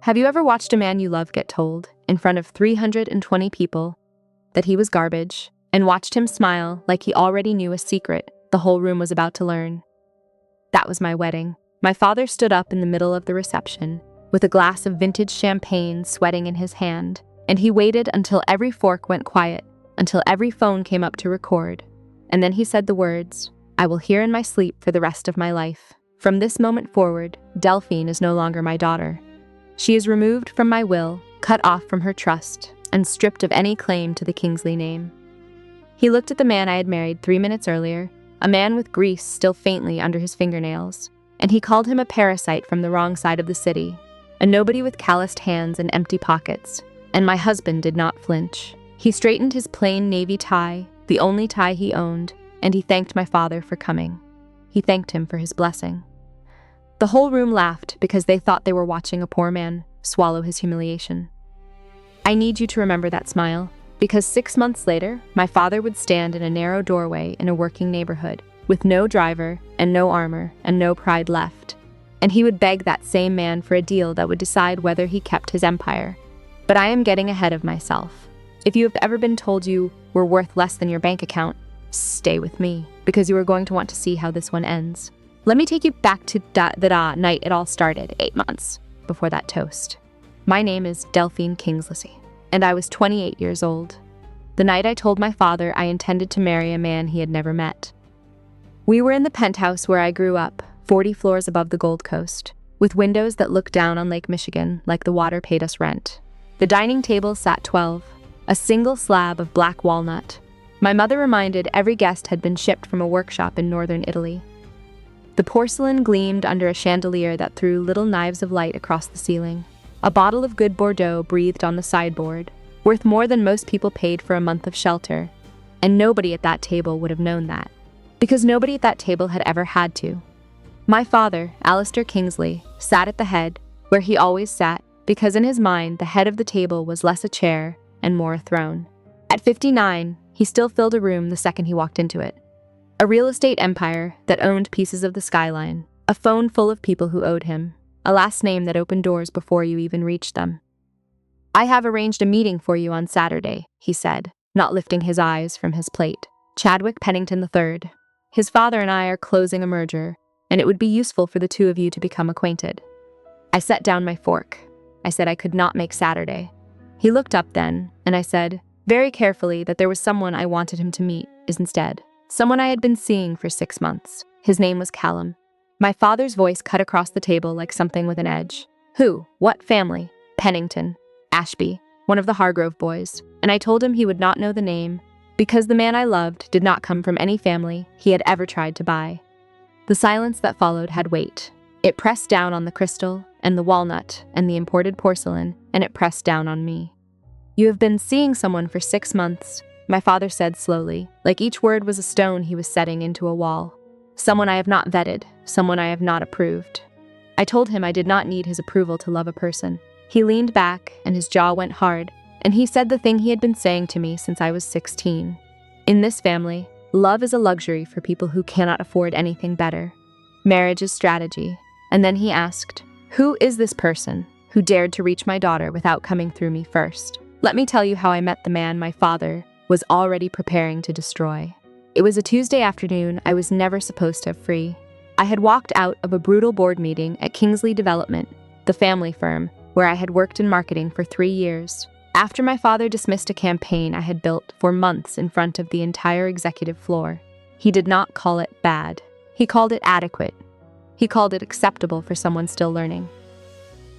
Have you ever watched a man you love get told, in front of 320 people, that he was garbage, and watched him smile like he already knew a secret the whole room was about to learn? That was my wedding. My father stood up in the middle of the reception, with a glass of vintage champagne sweating in his hand, and he waited until every fork went quiet, until every phone came up to record. And then he said the words, "I will hear in my sleep for the rest of my life. From this moment forward, Delphine is no longer my daughter. She is removed from my will, cut off from her trust, and stripped of any claim to the Kingsley name." He looked at the man I had married 3 minutes earlier, a man with grease still faintly under his fingernails, and he called him a parasite from the wrong side of the city, a nobody with calloused hands and empty pockets, and my husband did not flinch. He straightened his plain navy tie, the only tie he owned, and he thanked my father for coming. He thanked him for his blessing. The whole room laughed because they thought they were watching a poor man swallow his humiliation. I need you to remember that smile, because 6 months later, my father would stand in a narrow doorway in a working neighborhood, with no driver and no armor and no pride left, and he would beg that same man for a deal that would decide whether he kept his empire. But I am getting ahead of myself. If you have ever been told you were worth less than your bank account, stay with me, because you are going to want to see how this one ends. Let me take you back to the night it all started, 8 months before that toast. My name is Delphine Kingsley, and I was 28 years old. The night I told my father I intended to marry a man he had never met. We were in the penthouse where I grew up, 40 floors above the Gold Coast, with windows that looked down on Lake Michigan like the water paid us rent. The dining table sat 12, a single slab of black walnut. My mother reminded every guest had been shipped from a workshop in northern Italy. The porcelain gleamed under a chandelier that threw little knives of light across the ceiling. A bottle of good Bordeaux breathed on the sideboard, worth more than most people paid for a month of shelter, and nobody at that table would have known that, because nobody at that table had ever had to. My father, Alistair Kingsley, sat at the head, where he always sat, because in his mind the head of the table was less a chair and more a throne. At 59, he still filled a room the second he walked into it. A real estate empire that owned pieces of the skyline, a phone full of people who owed him, a last name that opened doors before you even reached them. "I have arranged a meeting for you on Saturday," he said, not lifting his eyes from his plate. "Chadwick Pennington III. His father and I are closing a merger, and it would be useful for the two of you to become acquainted." I set down my fork. I said I could not make Saturday. He looked up then, and I said, very carefully, that there was someone I wanted him to meet instead. Someone I had been seeing for 6 months. His name was Callum. My father's voice cut across the table like something with an edge. "Who? What family?" "Pennington. Ashby. One of the Hargrove boys." And I told him he would not know the name, because the man I loved did not come from any family he had ever tried to buy. The silence that followed had weight. It pressed down on the crystal, and the walnut, and the imported porcelain, and it pressed down on me. "You have been seeing someone for 6 months, my father said slowly, like each word was a stone he was setting into a wall. "Someone I have not vetted, someone I have not approved." I told him I did not need his approval to love a person. He leaned back, and his jaw went hard, and he said the thing he had been saying to me since I was 16. "In this family, love is a luxury for people who cannot afford anything better. Marriage is strategy." And then he asked, "Who is this person who dared to reach my daughter without coming through me first?" Let me tell you how I met the man my father was already preparing to destroy. It was a Tuesday afternoon I was never supposed to have free. I had walked out of a brutal board meeting at Kingsley Development, the family firm where I had worked in marketing for 3 years, after my father dismissed a campaign I had built for months in front of the entire executive floor. He did not call it bad. He called it adequate. He called it acceptable for someone still learning.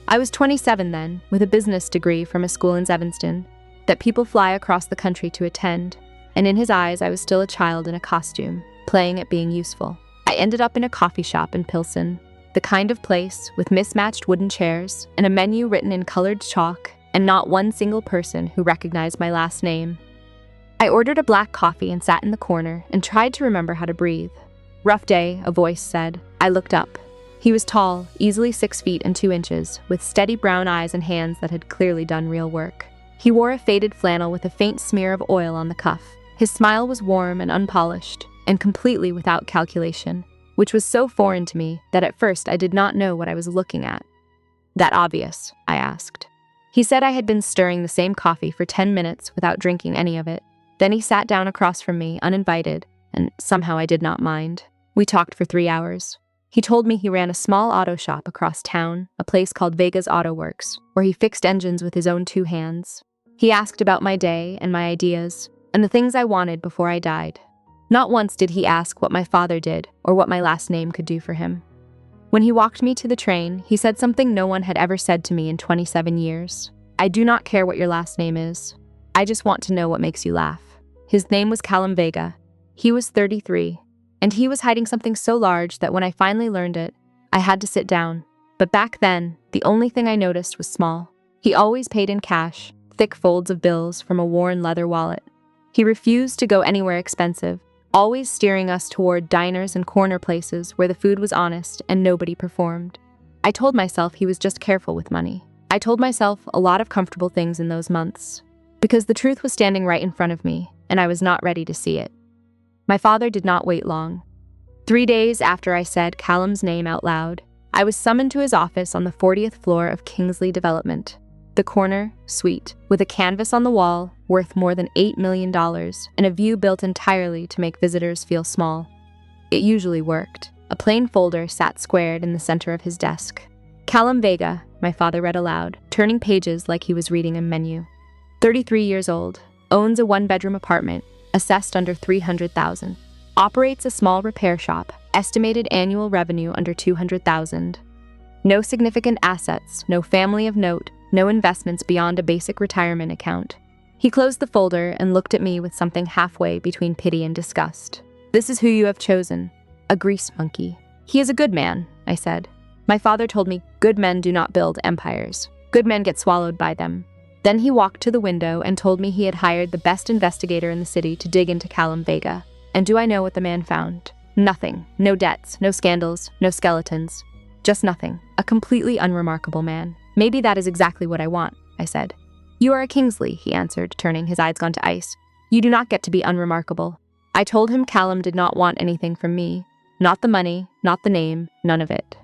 I was 27 then, with a business degree from a school in Evanston that people fly across the country to attend, and in his eyes I was still a child in a costume, playing at being useful. I ended up in a coffee shop in Pilsen, the kind of place with mismatched wooden chairs and a menu written in colored chalk, and not one single person who recognized my last name. I ordered a black coffee and sat in the corner and tried to remember how to breathe. "Rough day," a voice said. I looked up. He was tall, easily 6 feet and 2 inches, with steady brown eyes and hands that had clearly done real work. He wore a faded flannel with a faint smear of oil on the cuff. His smile was warm and unpolished, and completely without calculation, which was so foreign to me that at first I did not know what I was looking at. that obvious?" I asked. He said I had been stirring the same coffee for 10 minutes without drinking any of it. Then he sat down across from me, uninvited, and somehow I did not mind. We talked for 3 hours. He told me he ran a small auto shop across town, a place called Vega's Auto Works, where he fixed engines with his own 2 hands. He asked about my day and my ideas, and the things I wanted before I died. Not once did he ask what my father did or what my last name could do for him. When he walked me to the train, he said something no one had ever said to me in 27 years. "I do not care what your last name is. I just want to know what makes you laugh." His name was Callum Vega. He was 33, and he was hiding something so large that when I finally learned it, I had to sit down. But back then, the only thing I noticed was small. He always paid in cash, thick folds of bills from a worn leather wallet. He refused to go anywhere expensive, always steering us toward diners and corner places where the food was honest and nobody performed. I told myself he was just careful with money. I told myself a lot of comfortable things in those months, because the truth was standing right in front of me, and I was not ready to see it. My father did not wait long. 3 days after I said Callum's name out loud, I was summoned to his office on the 40th floor of Kingsley Development, the corner suite, with a canvas on the wall worth more than $8 million and a view built entirely to make visitors feel small. It usually worked. A plain folder sat squared in the center of his desk. "Callum Vega," my father read aloud, turning pages like he was reading a menu. 33 years old, owns a 1-bedroom apartment, assessed under $300,000. Operates a small repair shop, estimated annual revenue under $200,000. No significant assets, no family of note, no investments beyond a basic retirement account. He closed the folder and looked at me with something halfway between pity and disgust. "This is who you have chosen, a grease monkey." "He is a good man," I said. My father told me good men do not build empires. Good men get swallowed by them. Then he walked to the window and told me he had hired the best investigator in the city to dig into Callum Vega. And do I know what the man found? Nothing. No debts, no scandals, no skeletons. Just nothing. A completely unremarkable man. "Maybe that is exactly what I want," I said. "You are a Kingsley," he answered, turning, his eyes gone to ice. "You do not get to be unremarkable." I told him Callum did not want anything from me. Not the money, not the name, none of it.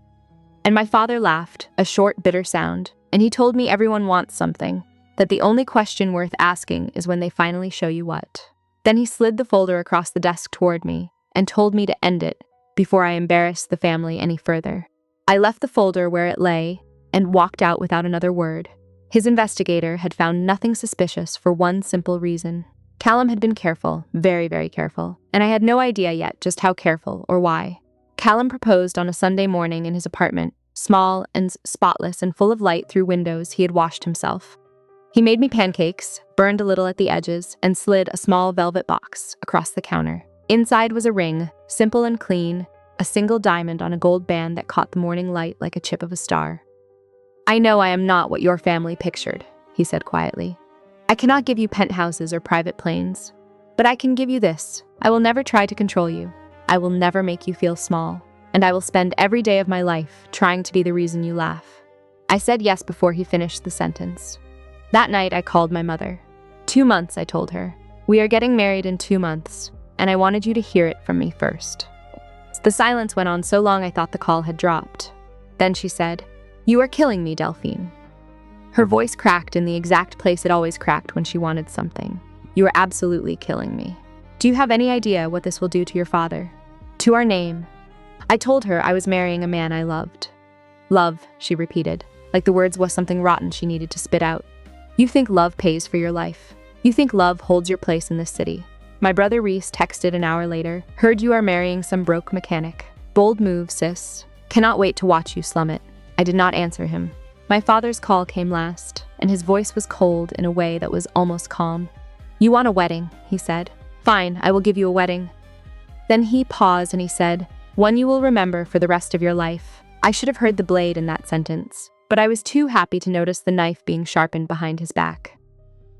And my father laughed, a short, bitter sound, and he told me everyone wants something, that the only question worth asking is when they finally show you what. Then he slid the folder across the desk toward me and told me to end it before I embarrassed the family any further. I left the folder where it lay and walked out without another word. His investigator had found nothing suspicious for one simple reason. Callum had been careful, very, very careful, and I had no idea yet just how careful or why. Callum proposed on a Sunday morning in his apartment, small and spotless and full of light through windows he had washed himself. He made me pancakes, burned a little at the edges, and slid a small velvet box across the counter. Inside was a ring, simple and clean, a single diamond on a gold band that caught the morning light like a chip of a star. "I know I am not what your family pictured," he said quietly. "I cannot give you penthouses or private planes, but I can give you this. I will never try to control you. I will never make you feel small, and I will spend every day of my life trying to be the reason you laugh." I said yes before he finished the sentence. That night, I called my mother. 2 months, I told her. "We are getting married in 2 months, and I wanted you to hear it from me first." The silence went on so long I thought the call had dropped. Then she said, "You are killing me, Delphine." Her voice cracked in the exact place it always cracked when she wanted something. "You are absolutely killing me. Do you have any idea what this will do to your father? To our name?" I told her I was marrying a man I loved. "Love," she repeated, like the words was something rotten she needed to spit out. "You think love pays for your life. You think love holds your place in this city." My brother Reese texted an hour later, "Heard you are marrying some broke mechanic. Bold move, sis. Cannot wait to watch you slum it." I did not answer him. My father's call came last, and his voice was cold in a way that was almost calm. "You want a wedding," he said. "Fine, I will give you a wedding." Then he paused and he said, "One you will remember for the rest of your life." I should have heard the blade in that sentence, but I was too happy to notice the knife being sharpened behind his back.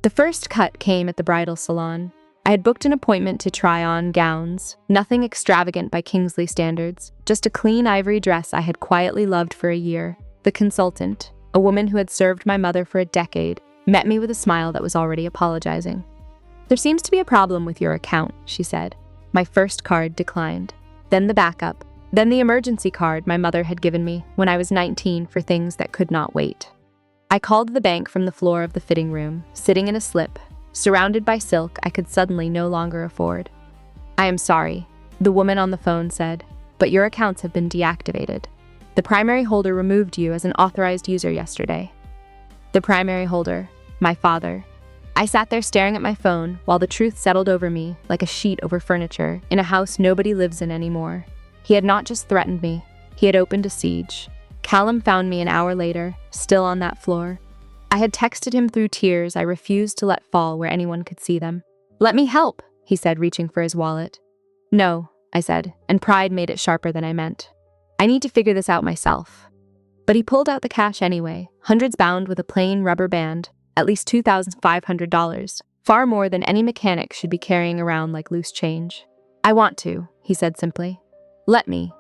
The first cut came at the bridal salon. I had booked an appointment to try on gowns, nothing extravagant by Kingsley standards, just a clean ivory dress I had quietly loved for a year. The consultant, a woman who had served my mother for a decade, met me with a smile that was already apologizing. "There seems to be a problem with your account," she said. My first card declined. Then the backup. Then the emergency card my mother had given me when I was 19 for things that could not wait. I called the bank from the floor of the fitting room, sitting in a slip, surrounded by silk I could suddenly no longer afford. "I am sorry," the woman on the phone said, "but your accounts have been deactivated. The primary holder removed you as an authorized user yesterday." The primary holder, my father. I sat there staring at my phone while the truth settled over me like a sheet over furniture in a house nobody lives in anymore. He had not just threatened me, he had opened a siege. Callum found me an hour later, still on that floor. I had texted him through tears I refused to let fall where anyone could see them. "Let me help," he said, reaching for his wallet. "No," I said, and pride made it sharper than I meant. "I need to figure this out myself." But he pulled out the cash anyway, hundreds bound with a plain rubber band, at least $2,500, far more than any mechanic should be carrying around like loose change. "I want to," he said simply. "Let me."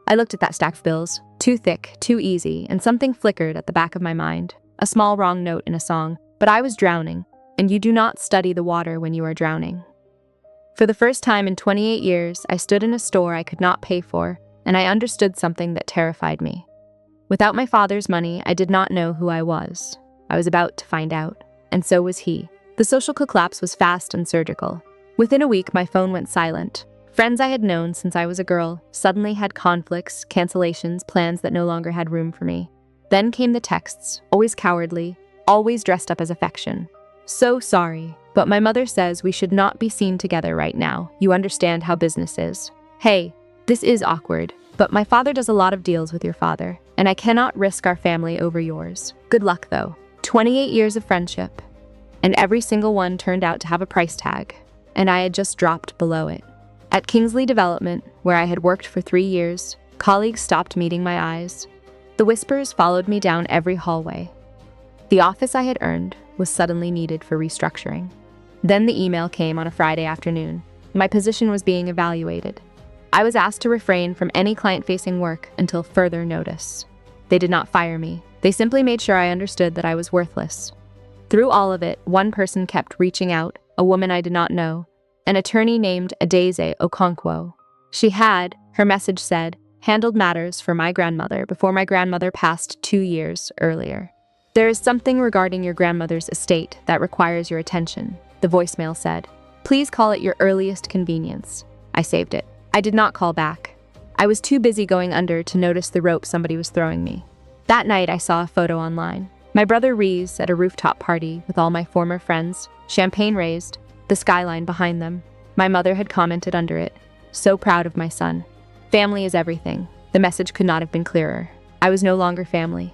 I looked at that stack of bills, too thick, too easy, and something flickered at the back of my mind, a small wrong note in a song, but I was drowning, and you do not study the water when you are drowning. For the first time in 28 years, I stood in a store I could not pay for, and I understood something that terrified me. Without my father's money, I did not know who I was. I was about to find out, and so was he. The social collapse was fast and surgical. Within a week, my phone went silent. Friends I had known since I was a girl suddenly had conflicts, cancellations, plans that no longer had room for me. Then came the texts, always cowardly, always dressed up as affection. "So sorry, but my mother says we should not be seen together right now. You understand how business is. Hey, this is awkward, but my father does a lot of deals with your father, and I cannot risk our family over yours. Good luck, though." 28 years of friendship, and every single one turned out to have a price tag, and I had just dropped below it. At Kingsley Development, where I had worked for 3 years, colleagues stopped meeting my eyes. The whispers followed me down every hallway. The office I had earned was suddenly needed for restructuring. Then the email came on a Friday afternoon. My position was being evaluated. I was asked to refrain from any client-facing work until further notice. They did not fire me. They simply made sure I understood that I was worthless. Through all of it, one person kept reaching out, a woman I did not know, an attorney named Adeze Okonkwo. She had, her message said, handled matters for my grandmother before my grandmother passed 2 years earlier. "There is something regarding your grandmother's estate that requires your attention," the voicemail said. "Please call at your earliest convenience." I saved it. I did not call back. I was too busy going under to notice the rope somebody was throwing me. That night I saw a photo online. My brother Rees at a rooftop party with all my former friends, champagne raised, the skyline behind them. My mother had commented under it, "So proud of my son. Family is everything." The message could not have been clearer. I was no longer family.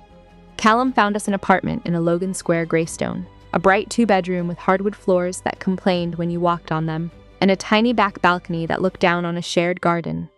Callum found us an apartment in a Logan Square Greystone, a bright 2-bedroom with hardwood floors that complained when you walked on them, and a tiny back balcony that looked down on a shared garden.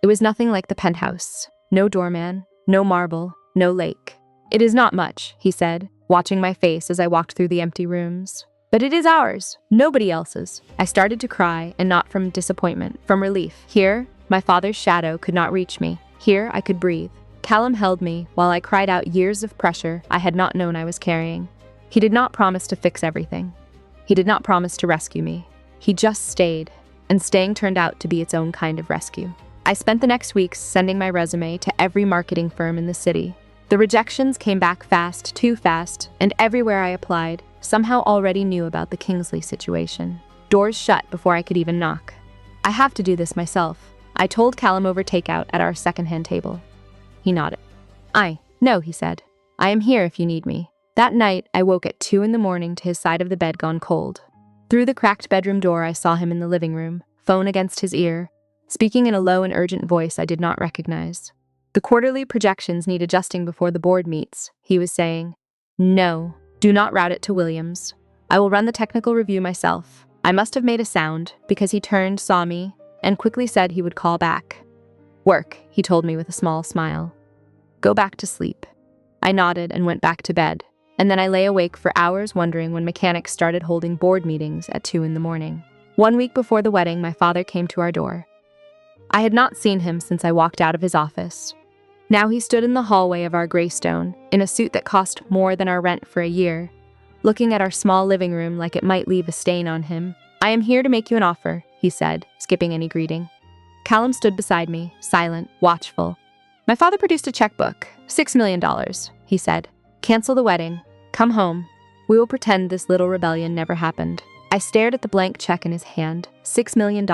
It was nothing like the penthouse. No doorman, no marble, no lake. "It is not much," he said, watching my face as I walked through the empty rooms. "But it is ours, nobody else's." I started to cry, and not from disappointment, from relief. Here, my father's shadow could not reach me. Here, I could breathe. Callum held me while I cried out years of pressure I had not known I was carrying. He did not promise to fix everything. He did not promise to rescue me. He just stayed, and staying turned out to be its own kind of rescue. I spent the next weeks sending my resume to every marketing firm in the city. The rejections came back fast, too fast, and everywhere I applied, somehow already knew about the Kingsley situation. Doors shut before I could even knock. "I have to do this myself," I told Callum over takeout at our secondhand table. He nodded. No," he said. "I am here if you need me." That night, I woke at 2 a.m. to his side of the bed gone cold. Through the cracked bedroom door, I saw him in the living room, phone against his ear, speaking in a low and urgent voice I did not recognize. "The quarterly projections need adjusting before the board meets," he was saying. "No, do not route it to Williams. I will run the technical review myself." I must have made a sound, because he turned, saw me, and quickly said he would call back. "Work," he told me with a small smile. "Go back to sleep." I nodded and went back to bed, and then I lay awake for hours wondering when mechanics started holding board meetings at 2 a.m. 1 week before the wedding, my father came to our door. I had not seen him since I walked out of his office. Now he stood in the hallway of our Greystone, in a suit that cost more than our rent for a year, looking at our small living room like it might leave a stain on him. "I am here to make you an offer," he said, skipping any greeting. Callum stood beside me, silent, watchful. My father produced a checkbook. $6 million, he said. Cancel the wedding. Come home. We will pretend this little rebellion never happened. I stared at the blank check in his hand. $6 million.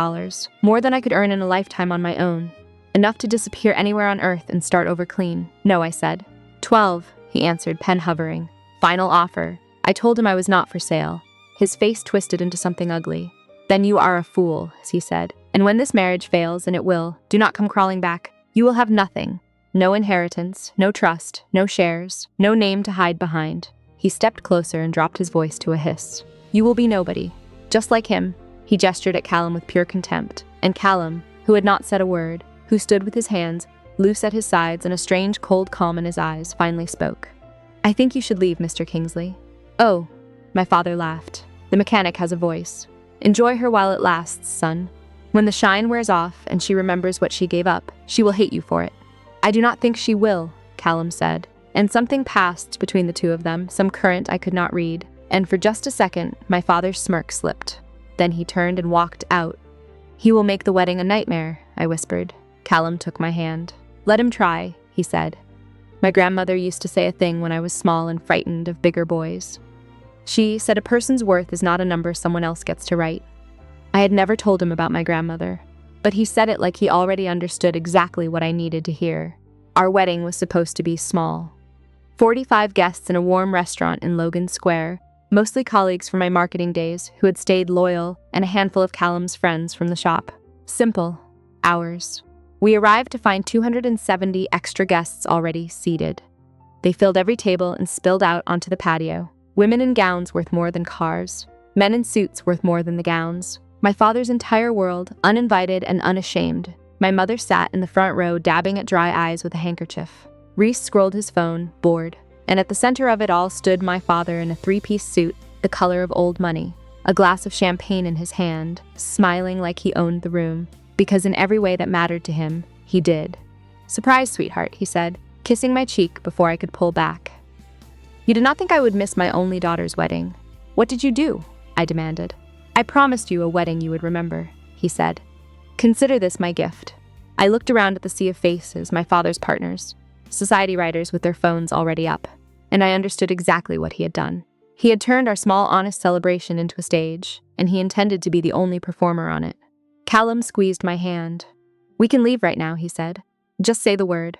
More than I could earn in a lifetime on my own. Enough to disappear anywhere on earth and start over clean. No, I said. 12, he answered, pen hovering. Final offer. I told him I was not for sale. His face twisted into something ugly. Then you are a fool, he said. And when this marriage fails, and it will, do not come crawling back. You will have nothing. No inheritance, no trust, no shares, no name to hide behind. He stepped closer and dropped his voice to a hiss. You will be nobody. Just like him. He gestured at Callum with pure contempt. And Callum, who had not said a word, who stood with his hands loose at his sides and a strange cold calm in his eyes, finally spoke. I think you should leave, Mr. Kingsley. Oh, my father laughed. The mechanic has a voice. Enjoy her while it lasts, son. When the shine wears off and she remembers what she gave up, she will hate you for it. I do not think she will, Callum said. And something passed between the two of them, some current I could not read. And for just a second, my father's smirk slipped. Then he turned and walked out. He will make the wedding a nightmare, I whispered. Callum took my hand. Let him try, he said. My grandmother used to say a thing when I was small and frightened of bigger boys. She said a person's worth is not a number someone else gets to write. I had never told him about my grandmother, but he said it like he already understood exactly what I needed to hear. Our wedding was supposed to be small. 45 guests in a warm restaurant in Logan Square, mostly colleagues from my marketing days who had stayed loyal, and a handful of Callum's friends from the shop. Simple. Ours. We arrived to find 270 extra guests already seated. They filled every table and spilled out onto the patio. Women in gowns worth more than cars. Men in suits worth more than the gowns. My father's entire world, uninvited and unashamed. My mother sat in the front row dabbing at dry eyes with a handkerchief. Reese scrolled his phone, bored. And at the center of it all stood my father in a three-piece suit, the color of old money, a glass of champagne in his hand, smiling like he owned the room, because in every way that mattered to him, he did. Surprise, sweetheart, he said, kissing my cheek before I could pull back. You did not think I would miss my only daughter's wedding. What did you do? I demanded. I promised you a wedding you would remember, he said. Consider this my gift. I looked around at the sea of faces, my father's partners, society writers with their phones already up, and I understood exactly what he had done. He had turned our small, honest celebration into a stage, and he intended to be the only performer on it. Callum squeezed my hand. We can leave right now, he said. Just say the word.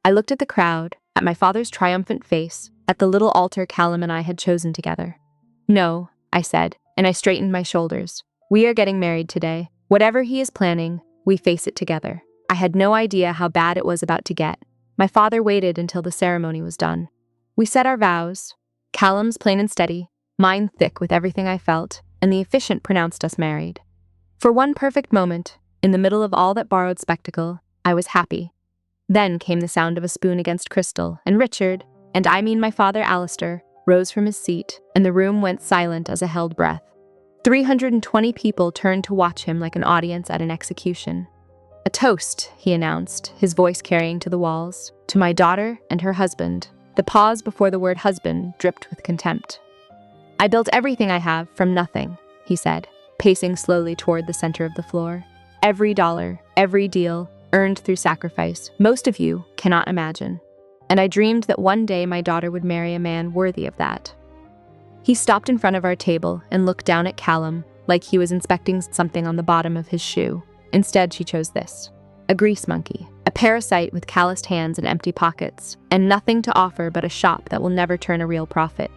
I looked at the crowd, at my father's triumphant face, at the little altar Callum and I had chosen together. No, I said, and I straightened my shoulders. We are getting married today. Whatever he is planning, we face it together. I had no idea how bad it was about to get. My father waited until the ceremony was done. We said our vows. Callum's plain and steady, mine thick with everything I felt, and the efficient pronounced us married. For one perfect moment, in the middle of all that borrowed spectacle, I was happy. Then came the sound of a spoon against crystal, and Richard, and I mean my father Alistair, rose from his seat, and the room went silent as a held breath. 320 people turned to watch him like an audience at an execution. A toast, he announced, his voice carrying to the walls, to my daughter and her husband. The pause before the word husband dripped with contempt. I built everything I have from nothing, he said, pacing slowly toward the center of the floor. Every dollar, every deal, earned through sacrifice, most of you cannot imagine. And I dreamed that one day my daughter would marry a man worthy of that. He stopped in front of our table and looked down at Callum like he was inspecting something on the bottom of his shoe. Instead, she chose this. A grease monkey, a parasite with calloused hands and empty pockets, and nothing to offer but a shop that will never turn a real profit.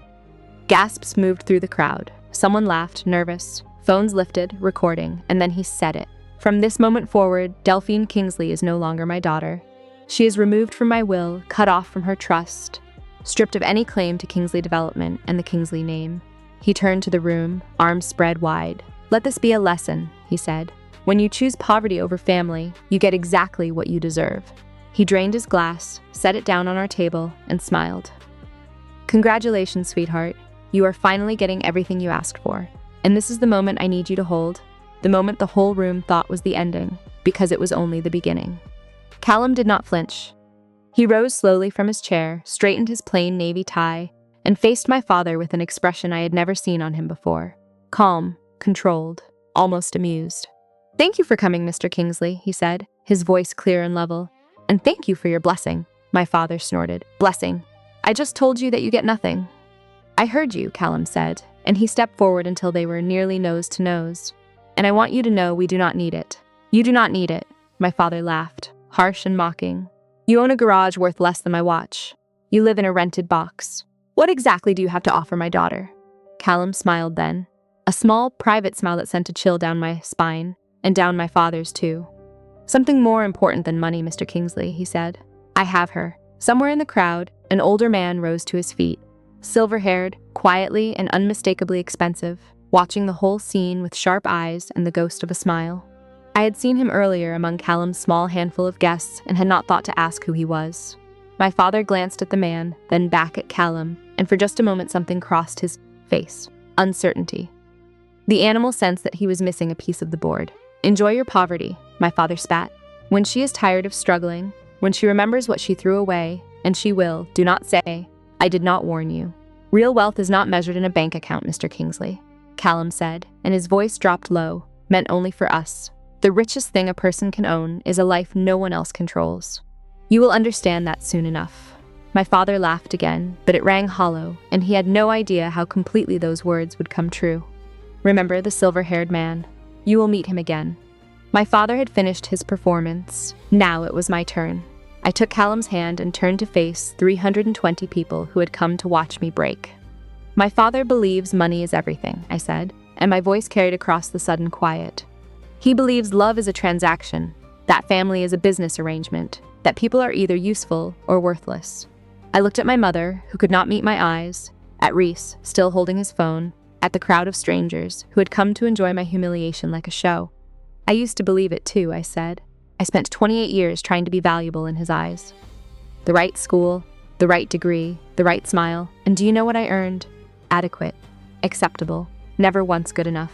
Gasps moved through the crowd. Someone laughed, nervous. Phones lifted, recording, and then he said it. From this moment forward, Delphine Kingsley is no longer my daughter. She is removed from my will, cut off from her trust, stripped of any claim to Kingsley Development and the Kingsley name. He turned to the room, arms spread wide. Let this be a lesson, he said. When you choose poverty over family, you get exactly what you deserve. He drained his glass, set it down on our table, and smiled. Congratulations, sweetheart. You are finally getting everything you asked for. And this is the moment I need you to hold. The moment the whole room thought was the ending, because it was only the beginning. Callum did not flinch. He rose slowly from his chair, straightened his plain navy tie, and faced my father with an expression I had never seen on him before. Calm, controlled, almost amused. "Thank you for coming, Mr. Kingsley," he said, his voice clear and level. "And thank you for your blessing," my father snorted. "Blessing? I just told you that you get nothing." "I heard you," Callum said, and he stepped forward until they were nearly nose to nose. "And I want you to know we do not need it." "You do not need it," my father laughed, harsh and mocking. "You own a garage worth less than my watch. You live in a rented box. What exactly do you have to offer my daughter?" Callum smiled then, a small, private smile that sent a chill down my spine, and down my father's too. "Something more important than money, Mr. Kingsley," he said. "I have her." Somewhere in the crowd, an older man rose to his feet, silver-haired, quietly and unmistakably expensive, watching the whole scene with sharp eyes and the ghost of a smile. I had seen him earlier among Callum's small handful of guests and had not thought to ask who he was. My father glanced at the man, then back at Callum, and for just a moment something crossed his face. Uncertainty. The animal sensed that he was missing a piece of the board. "Enjoy your poverty," my father spat. "When she is tired of struggling, when she remembers what she threw away, and she will, do not say, 'I did not warn you.' Real wealth is not measured in a bank account, Mr. Kingsley," Callum said, and his voice dropped low, "meant only for us. The richest thing a person can own is a life no one else controls. You will understand that soon enough." My father laughed again, but it rang hollow, and he had no idea how completely those words would come true. "Remember the silver-haired man. You will meet him again." My father had finished his performance. Now it was my turn. I took Callum's hand and turned to face 320 people who had come to watch me break. "My father believes money is everything," I said, and my voice carried across the sudden quiet. "He believes love is a transaction, that family is a business arrangement, that people are either useful or worthless." I looked at my mother, who could not meet my eyes, at Reese, still holding his phone, at the crowd of strangers who had come to enjoy my humiliation like a show. "I used to believe it too," I said. "I spent 28 years trying to be valuable in his eyes. The right school, the right degree, the right smile, and do you know what I earned? Adequate, acceptable, never once good enough."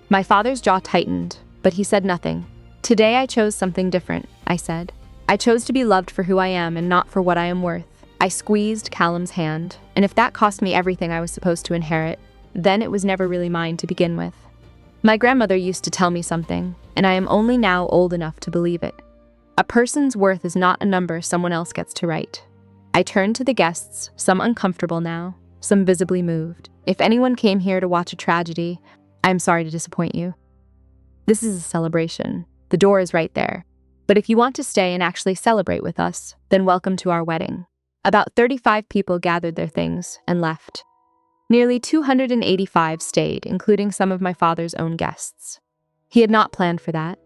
My father's jaw tightened, but he said nothing. "Today I chose something different," I said. "I chose to be loved for who I am and not for what I am worth." I squeezed Callum's hand, and if that cost me everything I was supposed to inherit, then it was never really mine to begin with. My grandmother used to tell me something, and I am only now old enough to believe it. A person's worth is not a number someone else gets to write. I turned to the guests, some uncomfortable now, some visibly moved. "If anyone came here to watch a tragedy, I am sorry to disappoint you. This is a celebration. The door is right there. But if you want to stay and actually celebrate with us, then welcome to our wedding." About 35 people gathered their things and left. Nearly 285 stayed, including some of my father's own guests. He had not planned for that.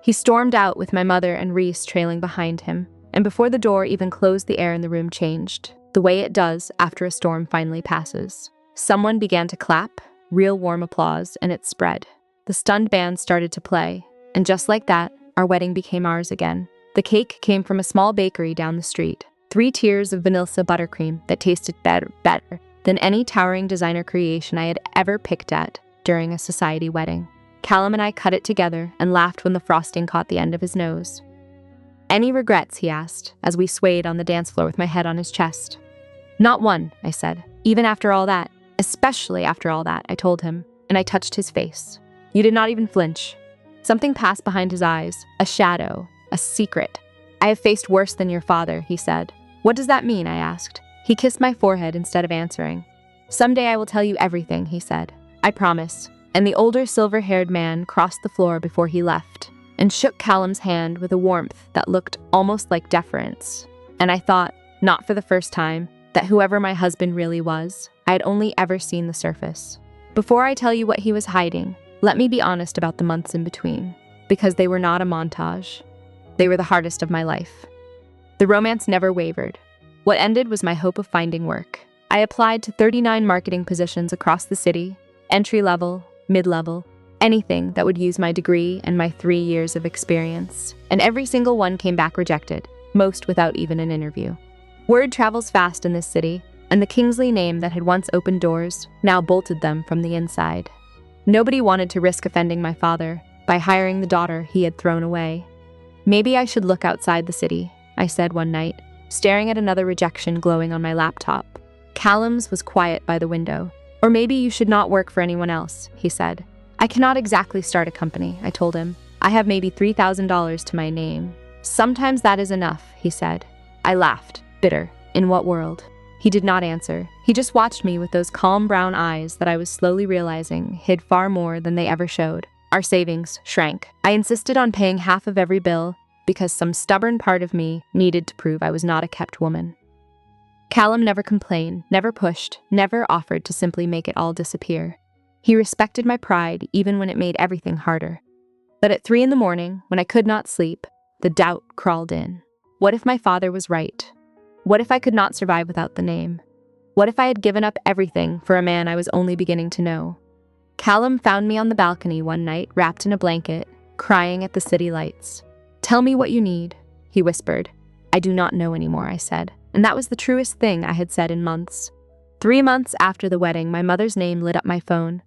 He stormed out with my mother and Reese trailing behind him, and before the door even closed, the air in the room changed, the way it does after a storm finally passes. Someone began to clap, real warm applause, and it spread. The stunned band started to play, and just like that, our wedding became ours again. The cake came from a small bakery down the street. 3 tiers of vanilla buttercream that tasted better than any towering designer creation I had ever picked at during a society wedding. Callum and I cut it together and laughed when the frosting caught the end of his nose. "Any regrets?" he asked, as we swayed on the dance floor with my head on his chest. "Not one," I said. "Even after all that. Especially after all that," I told him, and I touched his face. You did not even flinch. Something passed behind his eyes, a shadow, a secret. "I have faced worse than your father," he said. "What does that mean?" I asked. He kissed my forehead instead of answering. "Someday I will tell you everything," he said. "I promise." And the older silver-haired man crossed the floor before he left and shook Callum's hand with a warmth that looked almost like deference. And I thought, not for the first time, that whoever my husband really was, I had only ever seen the surface. Before I tell you what he was hiding, let me be honest about the months in between, because they were not a montage. They were the hardest of my life. The romance never wavered. What ended was my hope of finding work. I applied to 39 marketing positions across the city, entry-level, mid-level, anything that would use my degree and my 3 years of experience. And every single one came back rejected, most without even an interview. Word travels fast in this city, and the Kingsley name that had once opened doors now bolted them from the inside. Nobody wanted to risk offending my father by hiring the daughter he had thrown away. "Maybe I should look outside the city," I said one night, staring at another rejection glowing on my laptop. Callum's was quiet by the window. "Or maybe you should not work for anyone else," he said. "I cannot exactly start a company," I told him. I have maybe $3,000 to my name. Sometimes that is enough, he said. I laughed, bitter. In what world? He did not answer. He just watched me with those calm brown eyes that I was slowly realizing hid far more than they ever showed. Our savings shrank. I insisted on paying half of every bill because some stubborn part of me needed to prove I was not a kept woman. Callum never complained, never pushed, never offered to simply make it all disappear. He respected my pride even when it made everything harder. But at 3 a.m, when I could not sleep, the doubt crawled in. What if my father was right? What if I could not survive without the name? What if I had given up everything for a man I was only beginning to know? Callum found me on the balcony one night, wrapped in a blanket, crying at the city lights. "Tell me what you need," he whispered. "I do not know anymore," I said. And that was the truest thing I had said in months. 3 months after the wedding, my mother's name lit up my phone.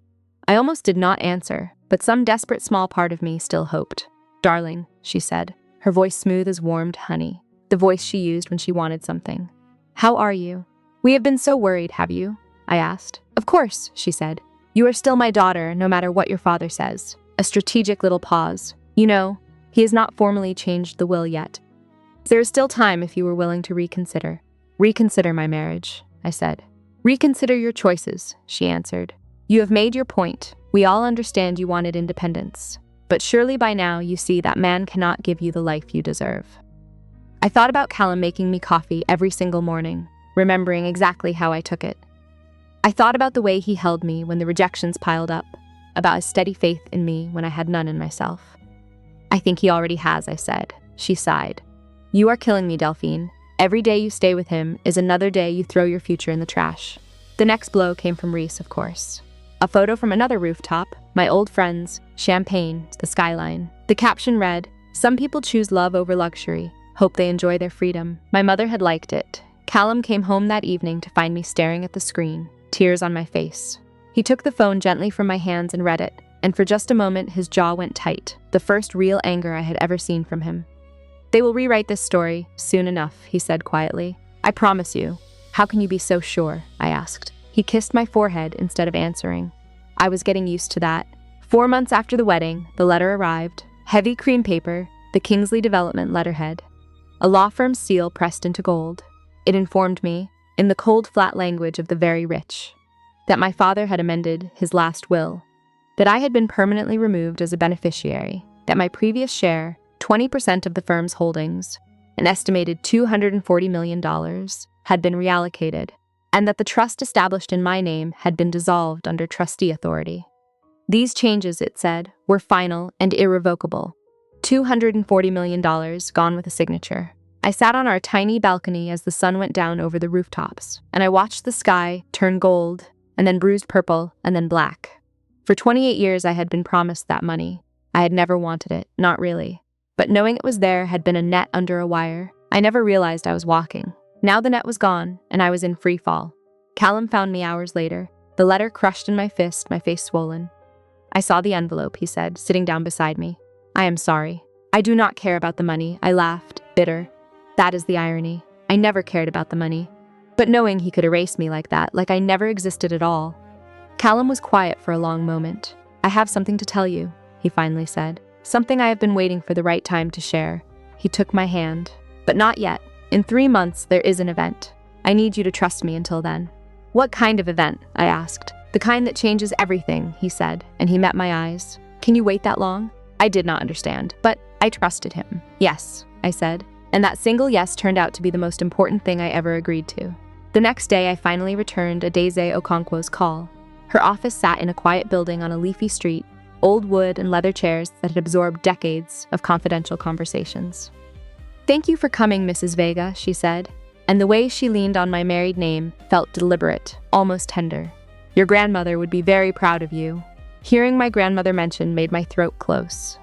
I almost did not answer, but some desperate small part of me still hoped. "Darling," she said, her voice smooth as warmed honey, the voice she used when she wanted something. "How are you? We have been so worried, have you?" I asked. "Of course," she said. "You are still my daughter, no matter what your father says." A strategic little pause. "You know, he has not formally changed the will yet. There is still time if you were willing to reconsider." "Reconsider my marriage," I said. "Reconsider your choices," she answered. "You have made your point. We all understand you wanted independence. But surely by now you see that man cannot give you the life you deserve." I thought about Callum making me coffee every single morning, remembering exactly how I took it. I thought about the way he held me when the rejections piled up, about his steady faith in me when I had none in myself. "I think he already has," I said. She sighed. "You are killing me, Delphine. Every day you stay with him is another day you throw your future in the trash." The next blow came from Reese, of course. A photo from another rooftop, my old friends, champagne, the skyline. The caption read, "Some people choose love over luxury. Hope they enjoy their freedom." My mother had liked it. Callum came home that evening to find me staring at the screen, tears on my face. He took the phone gently from my hands and read it, and for just a moment his jaw went tight, the first real anger I had ever seen from him. "They will rewrite this story soon enough," he said quietly. "I promise you." "How can you be so sure?" I asked. He kissed my forehead instead of answering. I was getting used to that. 4 months after the wedding, the letter arrived. Heavy cream paper, the Kingsley Development letterhead. A law firm's seal pressed into gold. It informed me, in the cold, flat language of the very rich, that my father had amended his last will, that I had been permanently removed as a beneficiary, that my previous share, 20% of the firm's holdings, an estimated $240 million, had been reallocated, and that the trust established in my name had been dissolved under trustee authority. These changes, it said, were final and irrevocable. $240 million gone with a signature. I sat on our tiny balcony as the sun went down over the rooftops, and I watched the sky turn gold, and then bruised purple, and then black. For 28 years I had been promised that money. I had never wanted it, not really. But knowing it was there had been a net under a wire. I never realized I was walking. Now the net was gone, and I was in free fall. Callum found me hours later, the letter crushed in my fist, my face swollen. "I saw the envelope," he said, sitting down beside me. "I am sorry. I do not care about the money," I laughed, bitter. That is the irony. I never cared about the money. But knowing he could erase me like that, like I never existed at all. Callum was quiet for a long moment. "I have something to tell you," he finally said. "Something I have been waiting for the right time to share." He took my hand. "But not yet. In 3 months, there is an event. I need you to trust me until then." "What kind of event?" I asked. "The kind that changes everything," he said, and he met my eyes. "Can you wait that long?" I did not understand, but I trusted him. "Yes," I said, and that single yes turned out to be the most important thing I ever agreed to. The next day, I finally returned Adeze Okonkwo's call. Her office sat in a quiet building on a leafy street, old wood and leather chairs that had absorbed decades of confidential conversations. "Thank you for coming, Mrs. Vega," she said, and the way she leaned on my married name felt deliberate, almost tender. "Your grandmother would be very proud of you." Hearing my grandmother mentioned made my throat close.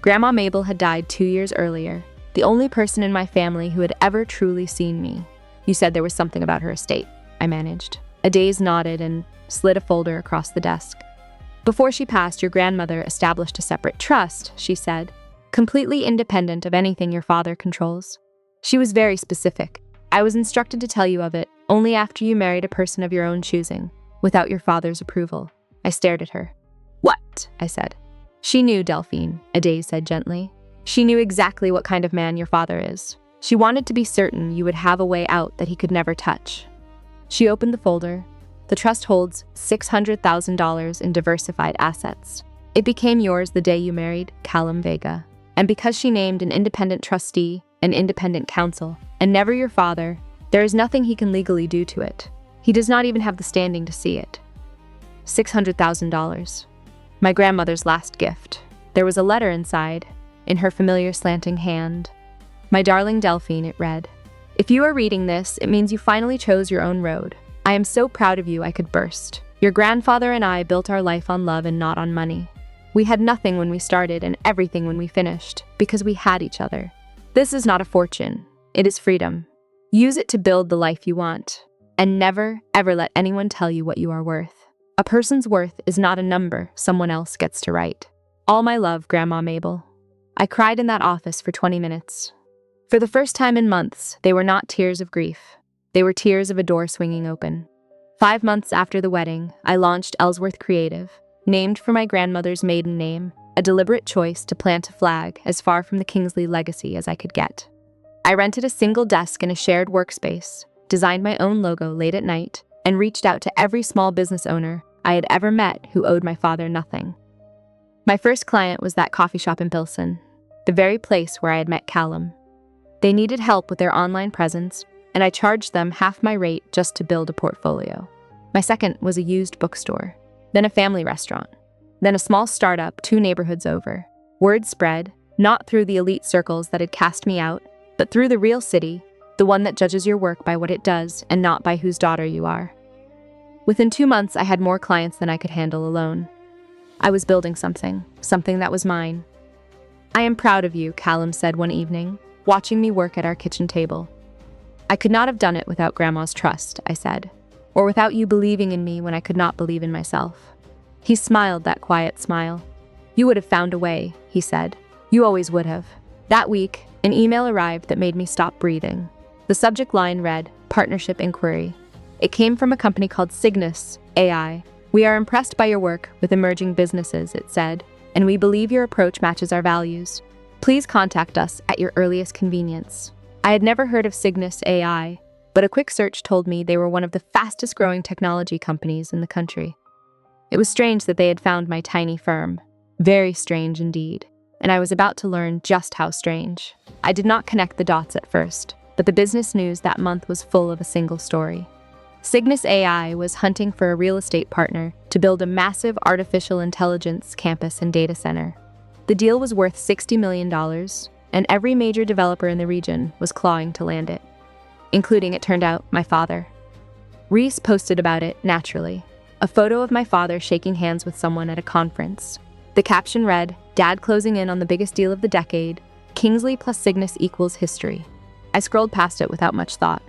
Grandma Mabel had died 2 years earlier, the only person in my family who had ever truly seen me. "You said there was something about her estate," I managed. Adeze nodded and slid a folder across the desk. "Before she passed, your grandmother established a separate trust," she said, "completely independent of anything your father controls. She was very specific. I was instructed to tell you of it only after you married a person of your own choosing, without your father's approval." I stared at her. "What?" I said. She knew, Delphine, Ade said gently. She knew exactly what kind of man your father is. She wanted to be certain you would have a way out that he could never touch. She opened the folder. The trust holds $600,000 in diversified assets. It became yours the day you married Callum Vega. And because she named an independent trustee, an independent counsel, and never your father, there is nothing he can legally do to it. He does not even have the standing to see it. $600,000. My grandmother's last gift. There was a letter inside, in her familiar slanting hand. My darling Delphine, it read. If you are reading this, it means you finally chose your own road. I am so proud of you I could burst. Your grandfather and I built our life on love and not on money. We had nothing when we started and everything when we finished, because we had each other. This is not a fortune. It is freedom. Use it to build the life you want. And never, ever let anyone tell you what you are worth. A person's worth is not a number someone else gets to write. All my love, Grandma Mabel. I cried in that office for 20 minutes. For the first time in months, they were not tears of grief. They were tears of a door swinging open. 5 months after the wedding, I launched Ellsworth Creative, named for my grandmother's maiden name, a deliberate choice to plant a flag as far from the Kingsley legacy as I could get. I rented a single desk in a shared workspace, designed my own logo late at night, and reached out to every small business owner I had ever met who owed my father nothing. My first client was that coffee shop in Pilsen, the very place where I had met Callum. They needed help with their online presence, and I charged them half my rate just to build a portfolio. My second was a used bookstore, then a family restaurant, then a small startup 2 neighborhoods over. Word spread, not through the elite circles that had cast me out, but through the real city, the one that judges your work by what it does and not by whose daughter you are. Within 2 months, I had more clients than I could handle alone. I was building something that was mine. I am proud of you, Callum said one evening, watching me work at our kitchen table. I could not have done it without Grandma's trust, I said, or without you believing in me when I could not believe in myself. He smiled that quiet smile. You would have found a way, he said. You always would have. That week, an email arrived that made me stop breathing. The subject line read, Partnership Inquiry. It came from a company called Cygnus AI. We are impressed by your work with emerging businesses, it said, and we believe your approach matches our values. Please contact us at your earliest convenience. I had never heard of Cygnus AI, but a quick search told me they were one of the fastest growing technology companies in the country. It was strange that they had found my tiny firm. Very strange indeed. And I was about to learn just how strange. I did not connect the dots at first, but the business news that month was full of a single story. Cygnus AI was hunting for a real estate partner to build a massive artificial intelligence campus and data center. The deal was worth $60 million, and every major developer in the region was clawing to land it, including, it turned out, my father. Reese posted about it, naturally. A photo of my father shaking hands with someone at a conference. The caption read, Dad closing in on the biggest deal of the decade, Kingsley plus Cygnus equals history. I scrolled past it without much thought.